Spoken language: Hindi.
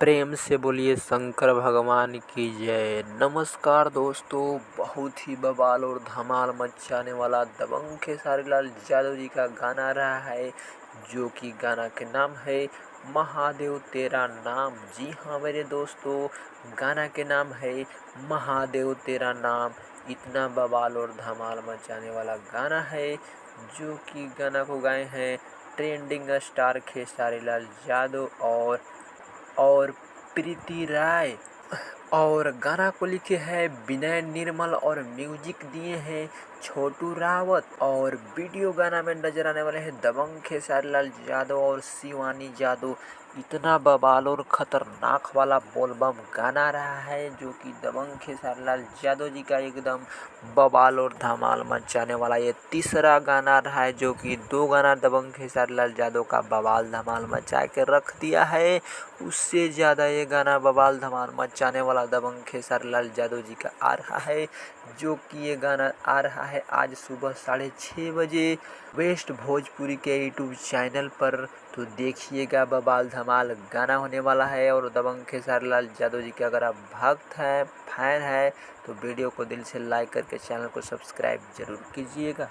प्रेम से बोलिए शंकर भगवान की जय। नमस्कार दोस्तों, बहुत ही बवाल और धमाल मचाने वाला दबंग खेसारी लाल यादव जी का गाना रहा है, जो कि गाना के नाम है महादेव तेरा नाम। जी हाँ मेरे दोस्तों, गाना के नाम है महादेव तेरा नाम। इतना बवाल और धमाल मचाने वाला गाना है, जो कि गाना को गाए हैं ट्रेंडिंग स्टार खेसारी लाल यादव और प्रीति राय। और गाना को लिखे हैं विनय निर्मल और म्यूजिक दिए हैं छोटू रावत। और वीडियो गाना में नजर आने वाले हैं दबंग खेसारी लाल यादव और शिवानी यादव। इतना बवाल और खतरनाक वाला बोलबम गाना रहा है, जो कि दबंग खेसारी लाल यादव जी का एकदम बवाल और धमाल मचाने वाला ये तीसरा गाना रहा है, जो कि 2 गाना दबंग खेसारी लाल यादव का बवाल धमाल मचा के रख दिया है। उससे ज़्यादा ये गाना बवाल धमाल मचाने वाला दबंग खेसारी लाल यादव जी का आ रहा है, जो कि ये गाना आ रहा है आज सुबह 6:30 बजे वेस्ट भोजपुरी के यूट्यूब चैनल पर। तो देखिएगा, बवाल धमाल गाना होने वाला है। और दबंग खेसारी लाल यादव जी के अगर आप भक्त हैं, फैन हैं, तो वीडियो को दिल से लाइक करके चैनल को सब्सक्राइब जरूर कीजिएगा।